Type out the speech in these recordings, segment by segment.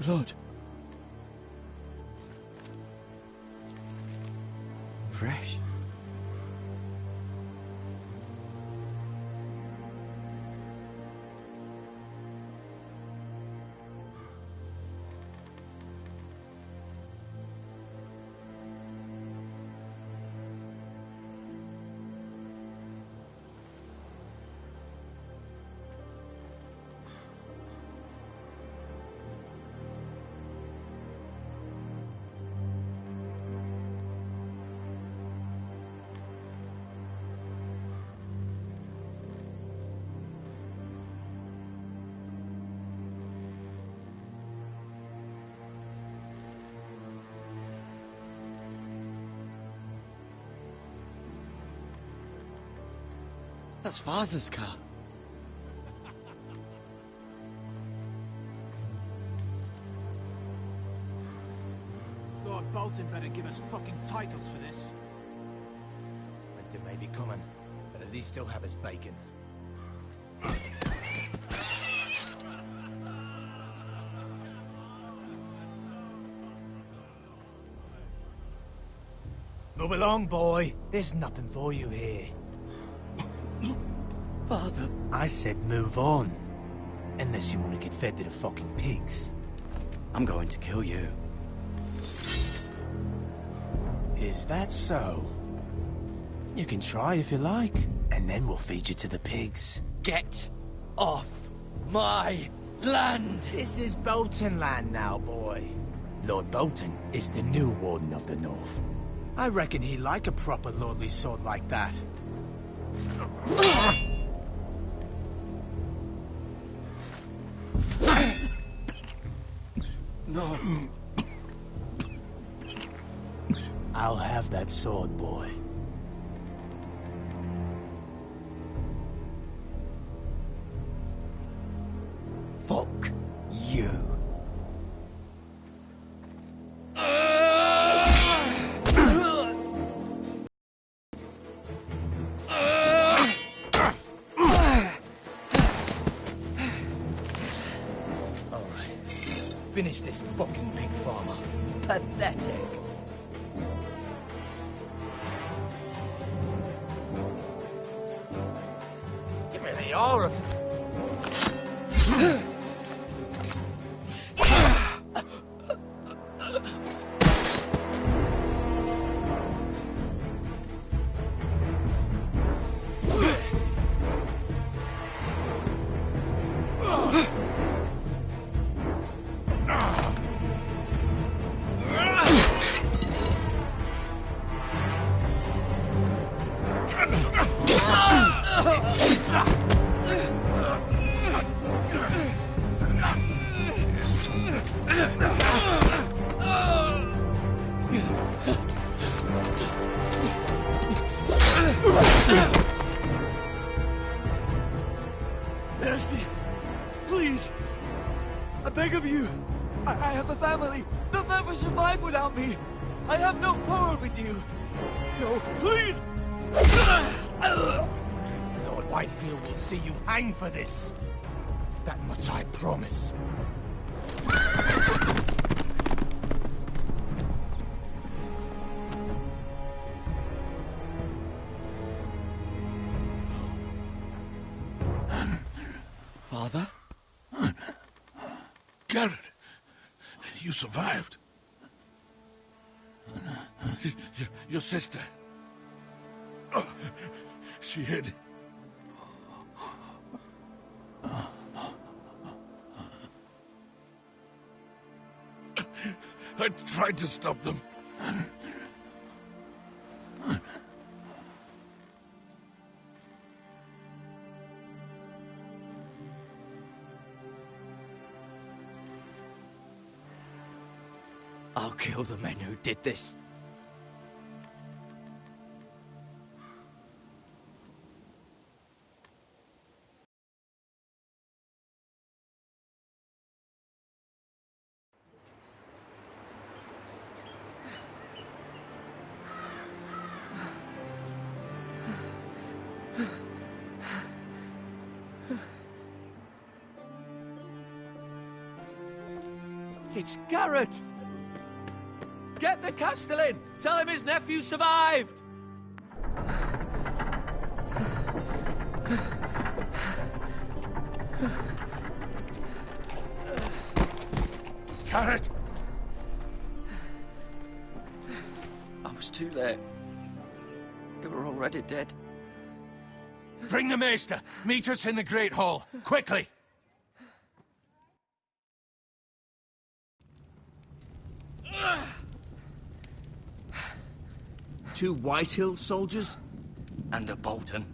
Blood. Fresh. That's Father's car. Lord Bolton better give us fucking titles for this. Winter may be coming, but at least he'll have his bacon. Move along, boy. There's nothing for you here. Father. I said move on. Unless you want to get fed to the fucking pigs. I'm going to kill you. Is that so? You can try if you like, and then we'll feed you to the pigs. Get off my land! This is Bolton land now, boy. Lord Bolton is the new Warden of the North. I reckon he'd like a proper lordly sword like that. No. I'll have that sword, boy. Fuck you. Finish this fucking pig farmer. Pathetic. You really are a... Mercy! Please! I beg of you! I have a family! They'll never survive without me! I have no quarrel with you! No, please! Lord Whitefield will see you hang for this. That much I promise. Father? Garrett, you survived. Your sister. Oh, she hid. I tried to stop them. I'll kill the men who did this. It's Garrett! Get the Castellan! Tell him his nephew survived! Garrett! I was too late. They were already dead. Bring the Maester! Meet us in the Great Hall, quickly! Two Whitehill soldiers? And a Bolton.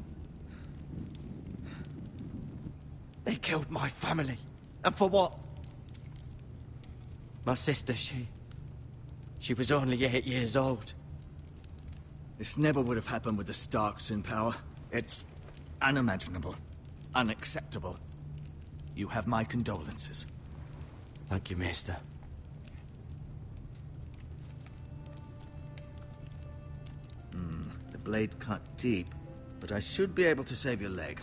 They killed my family. And for what? My sister, she was only 8 years old. This never would have happened with the Starks in power. It's unimaginable. Unacceptable. You have my condolences. Thank you, Maester. The blade cut deep, but I should be able to save your leg.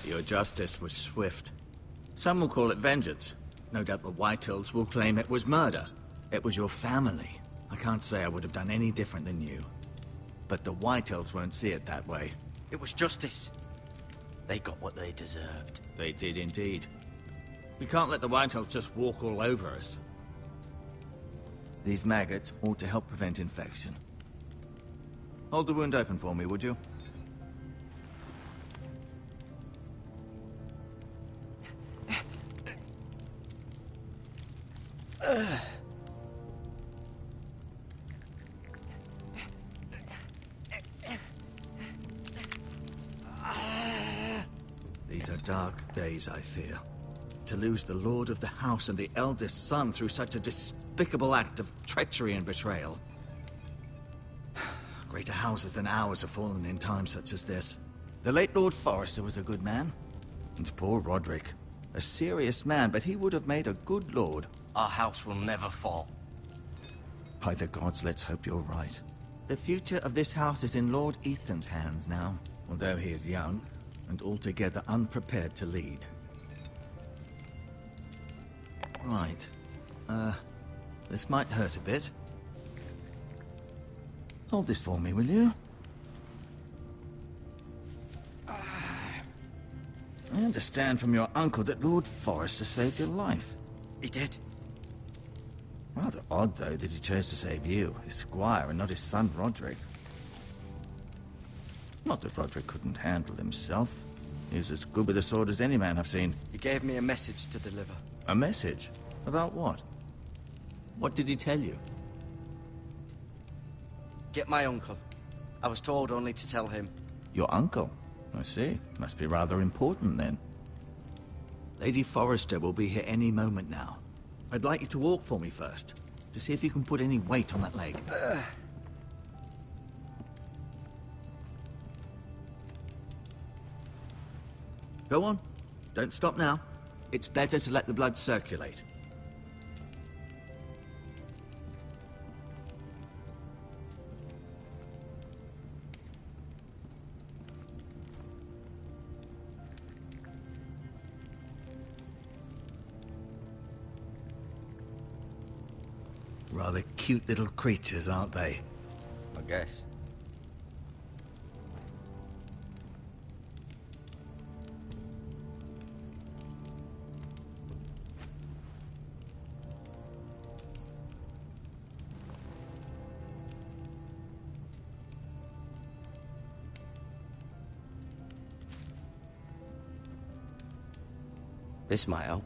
Your justice was swift. Some will call it vengeance. No doubt the Whitehills will claim it was murder. It was your family. I can't say I would have done any different than you. But the Whitehills won't see it that way. It was justice. They got what they deserved. They did indeed. We can't let the Whitehills just walk all over us. These maggots ought to help prevent infection. Hold the wound open for me, would you? These are dark days, I fear. To lose the Lord of the House and the eldest son through such a despicable act of treachery and betrayal. Greater houses than ours have fallen in times such as this. The late Lord Forrester was a good man. And poor Roderick. A serious man, but he would have made a good lord. Our house will never fall. By the gods, let's hope you're right. The future of this house is in Lord Ethan's hands now, although he is young and altogether unprepared to lead. Right. This might hurt a bit. Hold this for me, will you? I understand from your uncle that Lord Forrester saved your life. He did. Rather odd, though, that he chose to save you, his squire, and not his son Roderick. Not that Roderick couldn't handle himself. He was as good with a sword as any man I've seen. He gave me a message to deliver. A message? About what? What did he tell you? Get my uncle. I was told only to tell him. Your uncle? I see. Must be rather important, then. Lady Forrester will be here any moment now. I'd like you to walk for me first, to see if you can put any weight on that leg. Go on. Don't stop now. It's better to let the blood circulate. Rather cute little creatures, aren't they? I guess. This might help.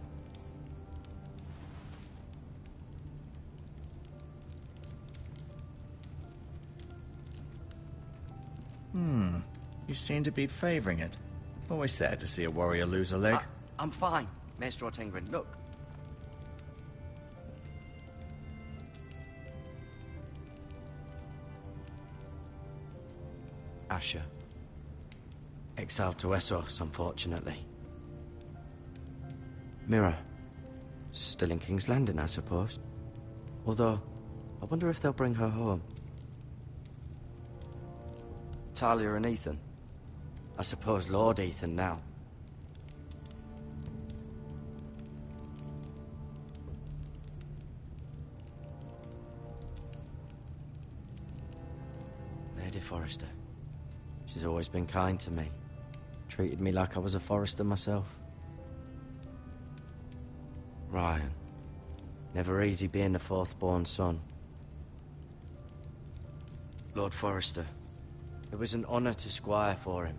You seem to be favoring it. Always sad to see a warrior lose a leg. I'm fine, Maester Ortengren. Look. Asher. Exiled to Essos, unfortunately. Mira. Still in King's Landing, I suppose. Although, I wonder if they'll bring her home. Talia and Ethan. I suppose Lord Ethan now. Forrester. She's always been kind to me. Treated me like I was a Forrester myself. Ryan. Never easy being the fourth-born son. Lord Forrester. It was an honor to squire for him.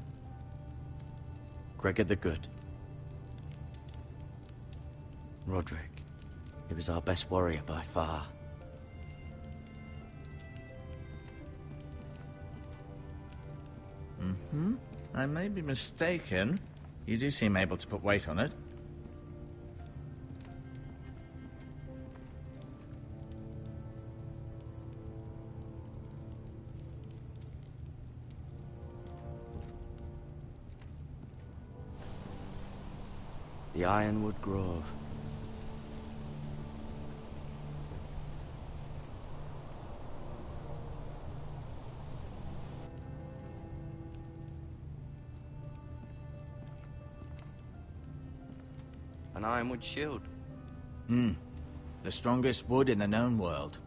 Gregor the Good. Roderick. He was our best warrior by far. I may be mistaken. You do seem able to put weight on it. The Ironwood Grove. An ironwood shield. The strongest wood in the known world.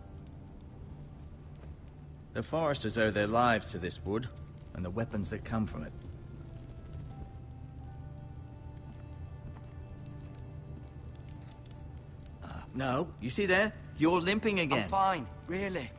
The Foresters owe their lives to this wood, and the weapons that come from it. No, you see there? You're limping again. I'm fine, really.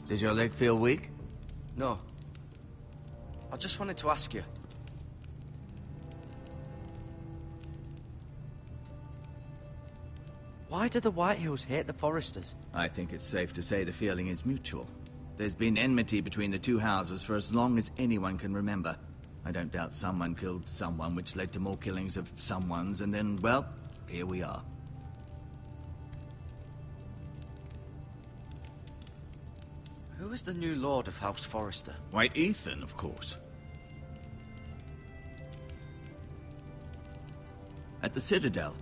Does your leg feel weak? No. I just wanted to ask you. Why do the Whitehills hate the Forresters? I think it's safe to say the feeling is mutual. There's been enmity between the two houses for as long as anyone can remember. I don't doubt someone killed someone, which led to more killings of someones, and then, well, here we are. Who is the new Lord of House Forrester? White Ethan, of course. At the Citadel,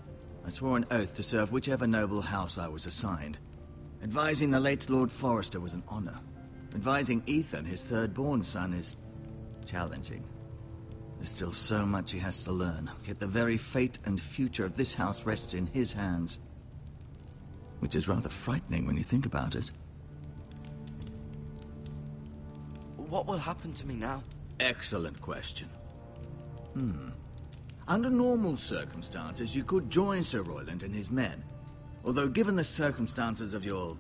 I swore an oath to serve whichever noble house I was assigned. Advising the late Lord Forrester was an honor. Advising Ethan, his third-born son, is challenging. There's still so much he has to learn, yet the very fate and future of this house rests in his hands. Which is rather frightening when you think about it. What will happen to me now? Excellent question. Under normal circumstances, you could join Sir Royland and his men. Although, given the circumstances of your...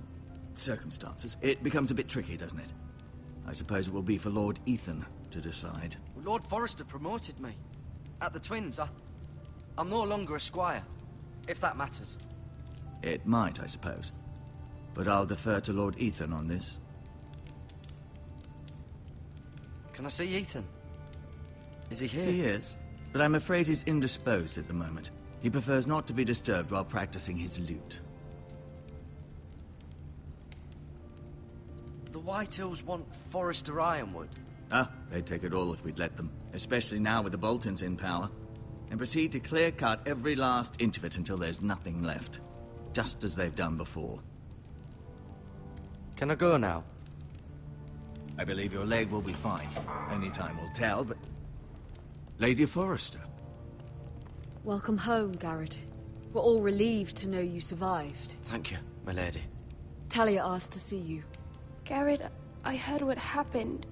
circumstances, it becomes a bit tricky, doesn't it? I suppose it will be for Lord Ethan to decide. Lord Forrester promoted me. At the Twins, I'm no longer a squire, if that matters. It might, I suppose. But I'll defer to Lord Ethan on this. Can I see Ethan? Is he here? He is, but I'm afraid he's indisposed at the moment. He prefers not to be disturbed while practicing his lute. The Whitehills want Forrester Ironwood. They'd take it all if we'd let them, especially now with the Boltons in power, and proceed to clear-cut every last inch of it until there's nothing left, just as they've done before. Can I go now? I believe your leg will be fine. Only time will tell, but... Lady Forrester. Welcome home, Garrett. We're all relieved to know you survived. Thank you, my lady. Talia asked to see you. Garrett, I heard what happened.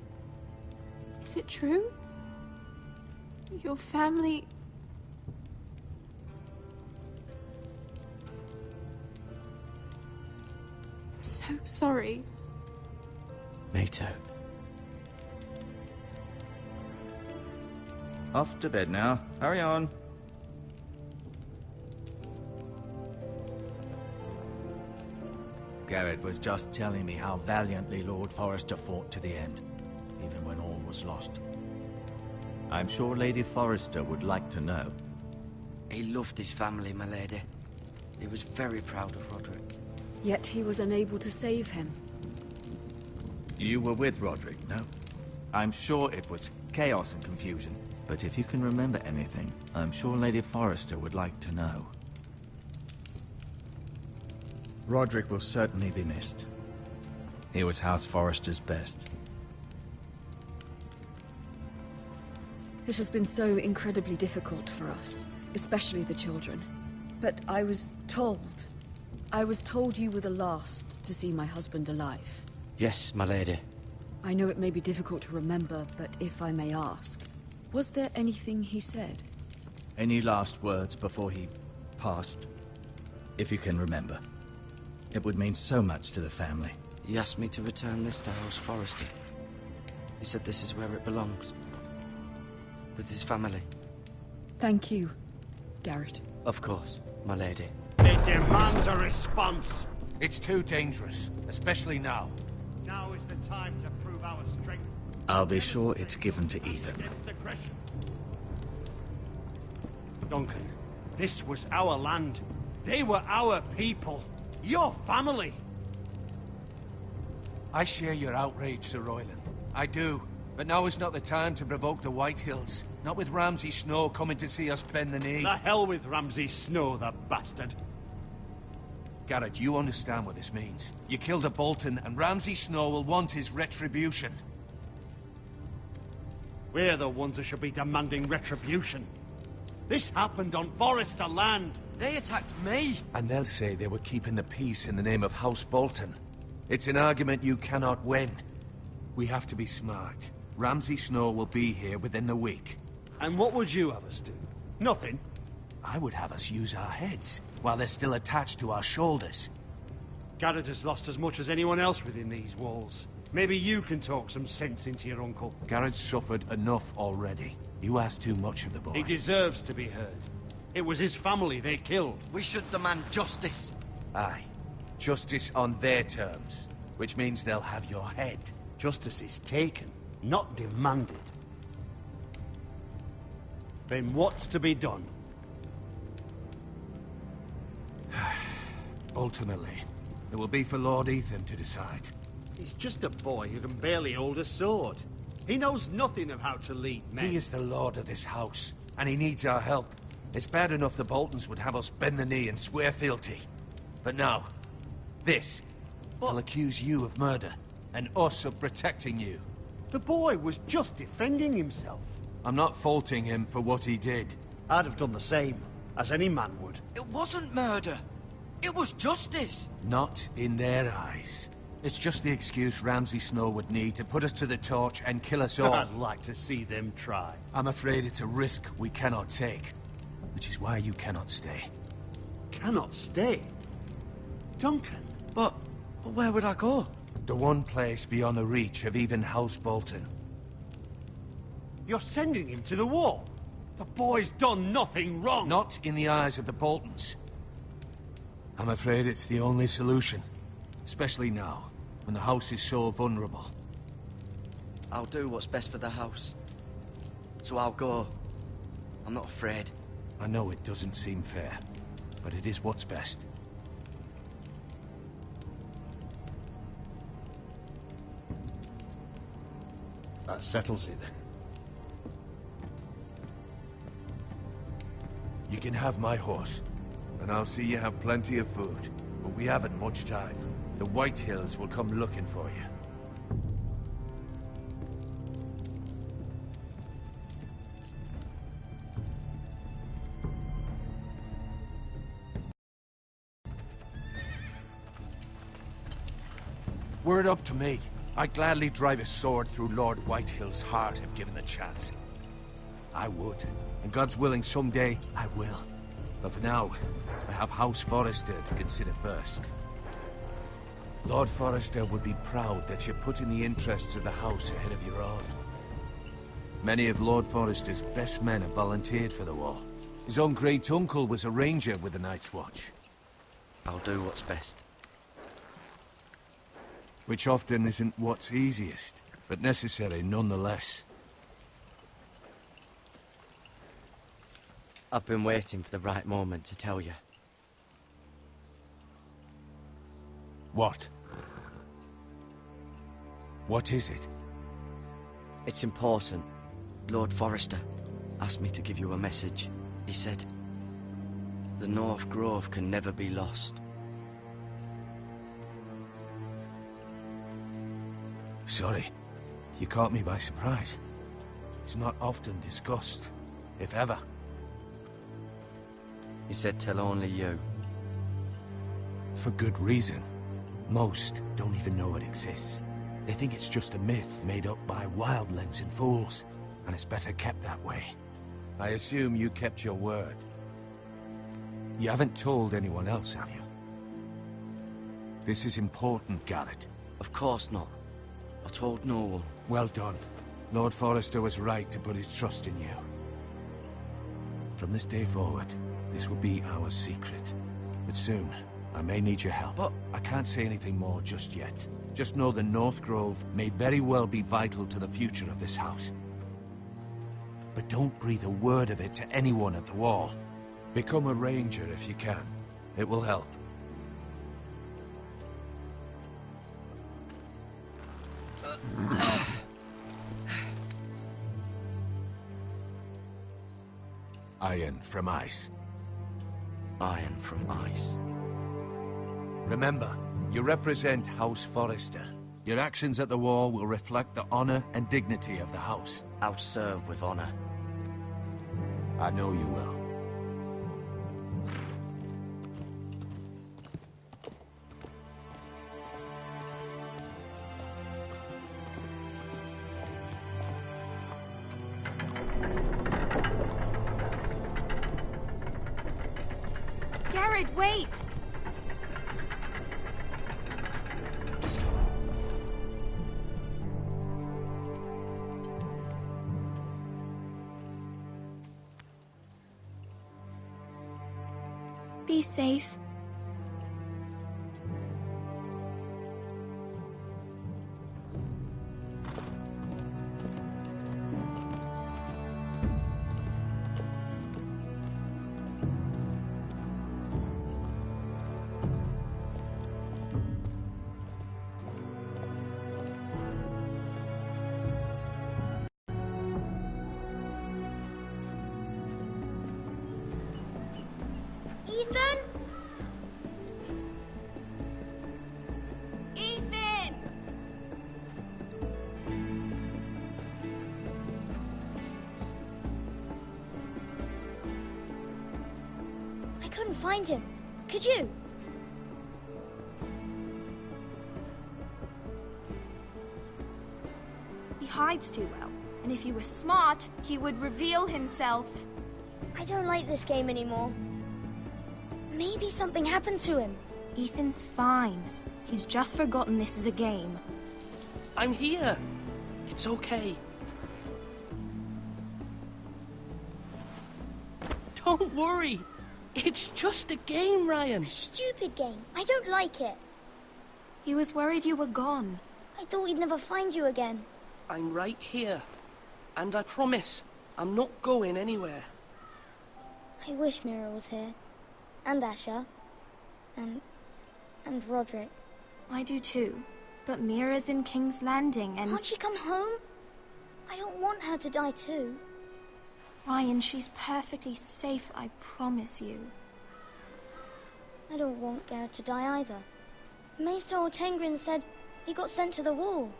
Is it true? Your family... I'm so sorry. Me too. Off to bed now. Hurry on. Garrett was just telling me how valiantly Lord Forrester fought to the end, even when all was lost. I'm sure Lady Forrester would like to know. He loved his family, my lady. He was very proud of Roderick. Yet he was unable to save him. You were with Roderick, no? I'm sure it was chaos and confusion. But if you can remember anything, I'm sure Lady Forrester would like to know. Roderick will certainly be missed. He was House Forrester's best. This has been so incredibly difficult for us, especially the children. But I was told you were the last to see my husband alive. Yes, my lady. I know it may be difficult to remember, but if I may ask, was there anything he said? Any last words before he passed? If you can remember. It would mean so much to the family. He asked me to return this to House Forrester. He said this is where it belongs. With his family. Thank you, Garrett. Of course, my lady. It demands a response. It's too dangerous, especially now. Now is the time to prove our strength. I'll be sure it's given to Ethan. Against aggression. Duncan, this was our land. They were our people. Your family. I share your outrage, Sir Royland. I do. But now is not the time to provoke the Whitehills. Not with Ramsay Snow coming to see us bend the knee. The hell with Ramsay Snow, the bastard. Garrett, you understand what this means. You killed a Bolton, and Ramsay Snow will want his retribution. We're the ones that should be demanding retribution. This happened on Forrester land. They attacked me! And they'll say they were keeping the peace in the name of House Bolton. It's an argument you cannot win. We have to be smart. Ramsay Snow will be here within the week. And what would you have us do? Nothing. I would have us use our heads, while they're still attached to our shoulders. Garrett has lost as much as anyone else within these walls. Maybe you can talk some sense into your uncle. Garrett's suffered enough already. You ask too much of the boy. He deserves to be heard. It was his family they killed. We should demand justice. Aye. Justice on their terms. Which means they'll have your head. Justice is taken, not demanded. Then what's to be done? Ultimately, it will be for Lord Ethan to decide. He's just a boy who can barely hold a sword. He knows nothing of how to lead men. He is the lord of this house, and he needs our help. It's bad enough the Boltons would have us bend the knee and swear fealty. But now, this. They'll accuse you of murder, and us of protecting you. The boy was just defending himself. I'm not faulting him for what he did. I'd have done the same, as any man would. It wasn't murder. It was justice. Not in their eyes. It's just the excuse Ramsay Snow would need to put us to the torch and kill us all. I'd like to see them try. I'm afraid it's a risk we cannot take. Which is why you cannot stay. Cannot stay? Duncan. But where would I go? The one place beyond the reach of even House Bolton. You're sending him to the wall? The boy's done nothing wrong! Not in the eyes of the Boltons. I'm afraid it's the only solution. Especially now, when the house is so vulnerable. I'll do what's best for the house. So I'll go. I'm not afraid. I know it doesn't seem fair, but it is what's best. That settles it then. You can have my horse, and I'll see you have plenty of food. But we haven't much time. The Whitehills will come looking for you. Were it up to me, I'd gladly drive a sword through Lord Whitehill's heart if given the chance. I would, and God's willing someday I will. But for now, I have House Forrester to consider first. Lord Forrester would be proud that you're putting the interests of the house ahead of your own. Many of Lord Forrester's best men have volunteered for the war. His own great-uncle was a ranger with the Night's Watch. I'll do what's best. Which often isn't what's easiest, but necessary nonetheless. I've been waiting for the right moment to tell you. What? What is it? It's important. Lord Forrester asked me to give you a message. He said, the North Grove can never be lost. Sorry. You caught me by surprise. It's not often discussed, if ever. He said tell only you. For good reason. Most don't even know it exists. They think it's just a myth made up by wildlings and fools, and it's better kept that way. I assume you kept your word. You haven't told anyone else, have you? This is important, Garrett. Of course not. I told no one. Well done. Lord Forrester was right to put his trust in you. From this day forward, this will be our secret. But soon, I may need your help. But I can't say anything more just yet. Just know the North Grove may very well be vital to the future of this house. But don't breathe a word of it to anyone at the Wall. Become a ranger if you can. It will help. Iron from ice. Iron from ice. Remember, you represent House Forrester. Your actions at the Wall will reflect the honor and dignity of the house. I'll serve with honor. I know you will. Garrett, wait! Be safe. Ethan? Ethan! I couldn't find him. Could you? He hides too well, and if he was smart, he would reveal himself. I don't like this game anymore. Maybe something happened to him. Ethan's fine. He's just forgotten this is a game. I'm here. It's okay. Don't worry. It's just a game, Ryan. Stupid game. I don't like it. He was worried you were gone. I thought we'd never find you again. I'm right here. And I promise, I'm not going anywhere. I wish Mira was here. And Asher. And Roderick. I do too. But Mira's in King's Landing and... Can't she come home? I don't want her to die too. Ryan, she's perfectly safe, I promise you. I don't want Garrett to die either. Maester Ortengrin said he got sent to the Wall.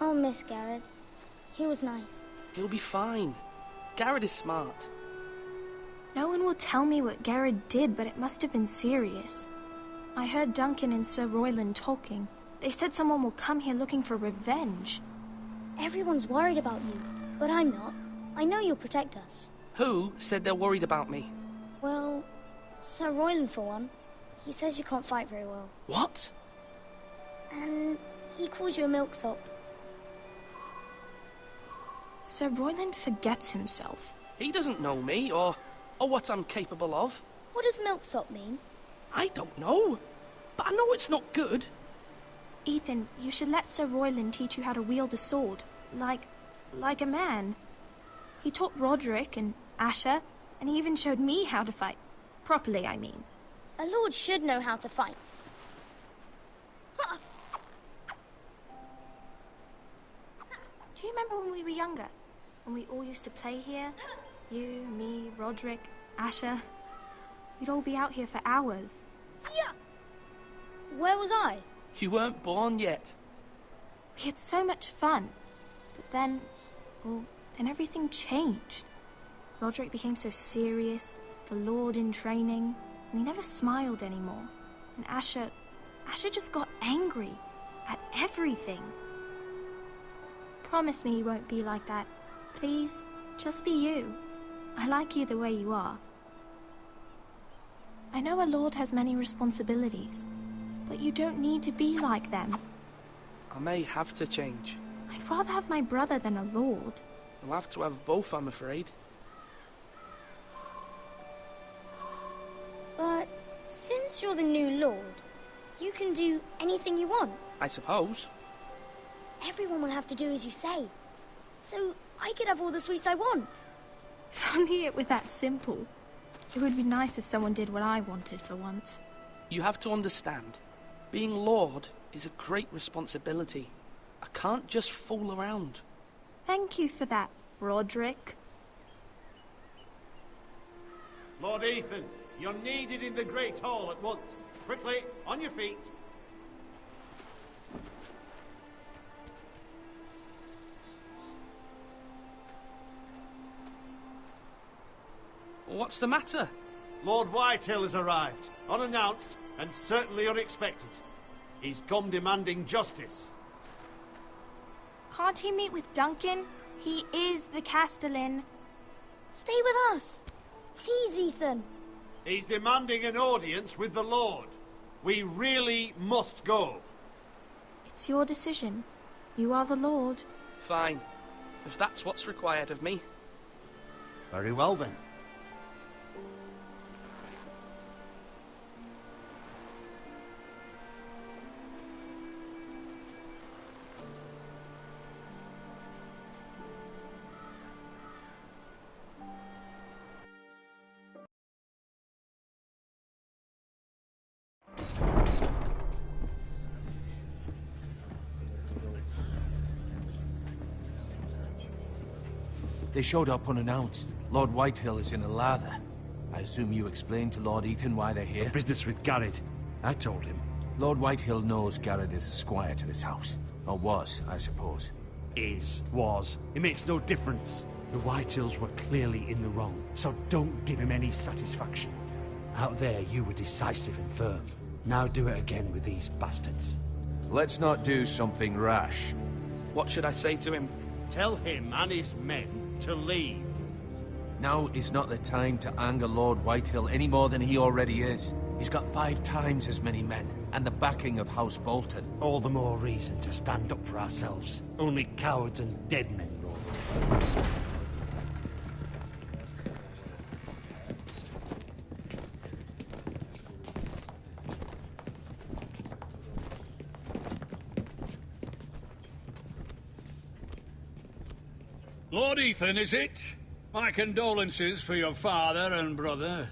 I'll miss Garrett. He was nice. He'll be fine. Garrett is smart. No one will tell me what Garrett did, but it must have been serious. I heard Duncan and Sir Royland talking. They said someone will come here looking for revenge. Everyone's worried about you, but I'm not. I know you'll protect us. Who said they're worried about me? Well, Sir Royland for one. He says you can't fight very well. What? And he calls you a milksop. Sir Royland forgets himself. He doesn't know me, or what I'm capable of. What does milksop mean? I don't know, but I know it's not good. Ethan, you should let Sir Royland teach you how to wield a sword. Like a man. He taught Roderick and Asher, and he even showed me how to fight. Properly, I mean. A lord should know how to fight. Do you remember when we were younger? When we all used to play here? You, me, Roderick, Asher. We'd all be out here for hours. Yeah! Where was I? You weren't born yet. We had so much fun. But then, well, then everything changed. Roderick became so serious, the Lord in training, and he never smiled anymore. And Asher just got angry at everything. Promise me you won't be like that. Please, just be you. I like you the way you are. I know a lord has many responsibilities, but you don't need to be like them. I may have to change. I'd rather have my brother than a lord. I'll have to have both, I'm afraid. But since you're the new lord, you can do anything you want. I suppose. Everyone will have to do as you say. So I could have all the sweets I want. If only it were that simple. It would be nice if someone did what I wanted for once. You have to understand, being Lord is a great responsibility. I can't just fool around. Thank you for that, Roderick. Lord Ethan, you're needed in the Great Hall at once. Quickly, on your feet. What's the matter? Lord Whitehill has arrived, unannounced and certainly unexpected. He's come demanding justice. Can't he meet with Duncan? He is the Castellan. Stay with us. Please, Ethan. He's demanding an audience with the Lord. We really must go. It's your decision. You are the Lord. Fine. If that's what's required of me. Very well then. They showed up unannounced. Lord Whitehill is in a lather. I assume you explained to Lord Ethan why they're here? Business with Garrett. I told him. Lord Whitehill knows Garrett is a squire to this house. Or was, I suppose. Was. It makes no difference. The Whitehills were clearly in the wrong, so don't give him any satisfaction. Out there, you were decisive and firm. Now do it again with these bastards. Let's not do something rash. What should I say to him? Tell him and his men to leave. Now is not the time to anger Lord Whitehill any more than he already is. He's got 5 times as many men, and the backing of House Bolton. All the more reason to stand up for ourselves. Only cowards and dead men roll over. Lord Ethan, is it? My condolences for your father and brother.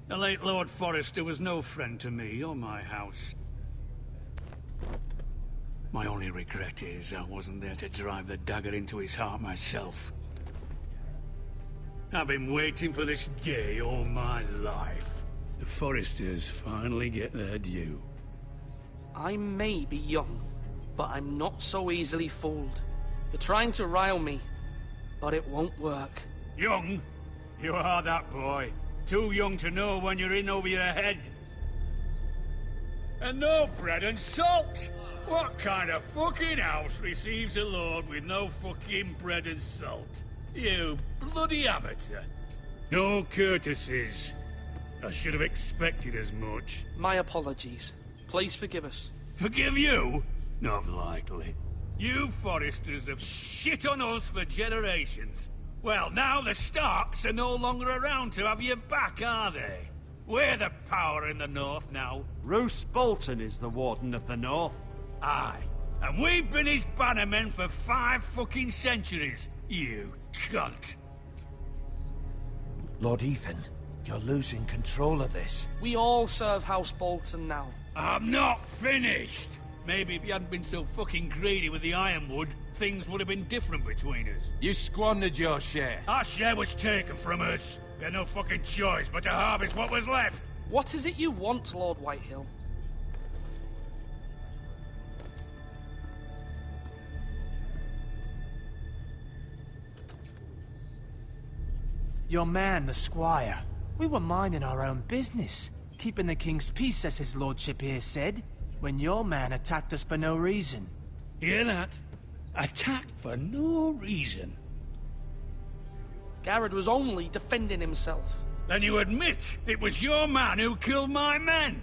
The late Lord Forrester was no friend to me or my house. My only regret is I wasn't there to drive the dagger into his heart myself. I've been waiting for this day all my life. The Forresters finally get their due. I may be young, but I'm not so easily fooled. You're trying to rile me, but it won't work. Young? You are that boy. Too young to know when you're in over your head. And no bread and salt! What kind of fucking house receives a lord with no fucking bread and salt? You bloody amateur. No courtesies. I should have expected as much. My apologies. Please forgive us. Forgive you? Not likely. You Forresters have shit on us for generations. Well, now the Starks are no longer around to have you back, are they? We're the power in the north now. Roose Bolton is the Warden of the North. Aye. And we've been his bannermen for 5 fucking centuries, you cunt. Lord Ethan, you're losing control of this. We all serve House Bolton now. I'm not finished. Maybe if you hadn't been so fucking greedy with the ironwood, things would have been different between us. You squandered your share. Our share was taken from us. We had no fucking choice but to harvest what was left. What is it you want, Lord Whitehill? Your man, the squire. We were minding our own business, keeping the king's peace, as his lordship here said, when your man attacked us for no reason. Hear that? Attacked for no reason. Garrett was only defending himself. Then you admit it was your man who killed my men?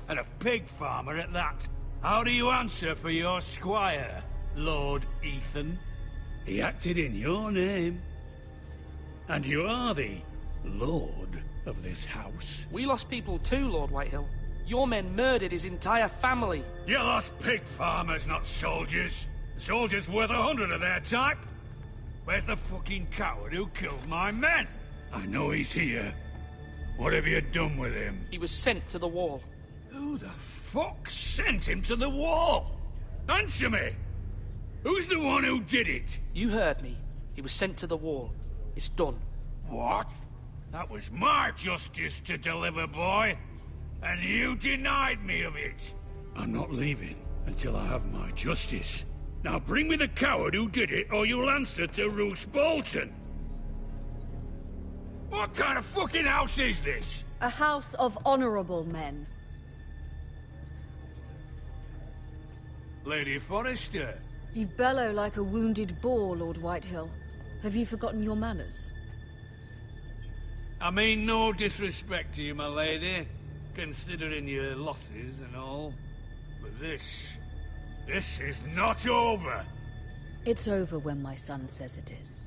And a pig farmer at that. How do you answer for your squire, Lord Ethan? He acted in your name. And you are the lord of this house. We lost people too, Lord Whitehill. Your men murdered his entire family. You lost pig farmers, not soldiers. The soldiers worth 100 of their type. Where's the fucking coward who killed my men? I know he's here. What have you done with him? He was sent to the wall. Who the fuck sent him to the wall? Answer me! Who's the one who did it? You heard me. He was sent to the wall. It's done. What? That was my justice to deliver, boy. And you denied me of it. I'm not leaving until I have my justice. Now bring me the coward who did it, or you'll answer to Roose Bolton. What kind of fucking house is this? A house of honorable men. Lady Forrester. You bellow like a wounded boar, Lord Whitehill. Have you forgotten your manners? I mean no disrespect to you, my lady, considering your losses and all. But this is not over. It's over when my son says it is.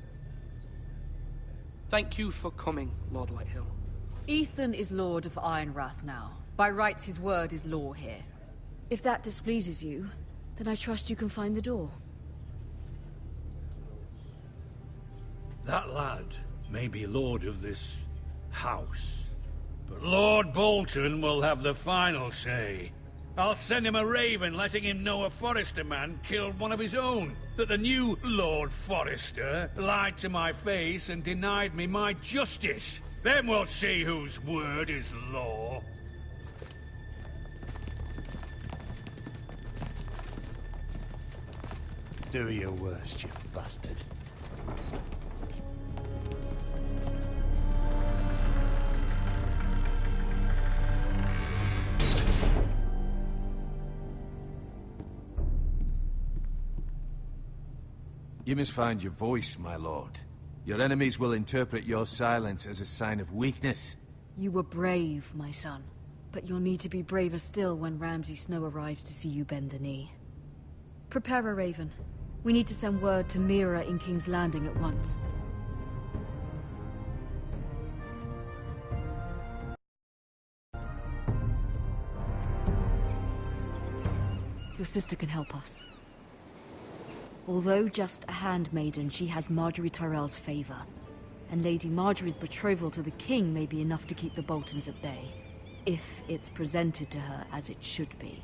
Thank you for coming, Lord Whitehill. Ethan is Lord of Ironrath now. By rights, his word is law here. If that displeases you, then I trust you can find the door. That lad may be lord of this house, but Lord Bolton will have the final say. I'll send him a raven letting him know a Forrester man killed one of his own, that the new Lord Forrester lied to my face and denied me my justice. Then we'll see whose word is law. Do your worst, you bastard. You must find your voice, my lord. Your enemies will interpret your silence as a sign of weakness. You were brave, my son. But you'll need to be braver still when Ramsay Snow arrives to see you bend the knee. Prepare a raven. We need to send word to Mira in King's Landing at once. Your sister can help us. Although just a handmaiden, she has Marjorie Tyrell's favor. And Lady Marjorie's betrothal to the king may be enough to keep the Boltons at bay. If it's presented to her as it should be.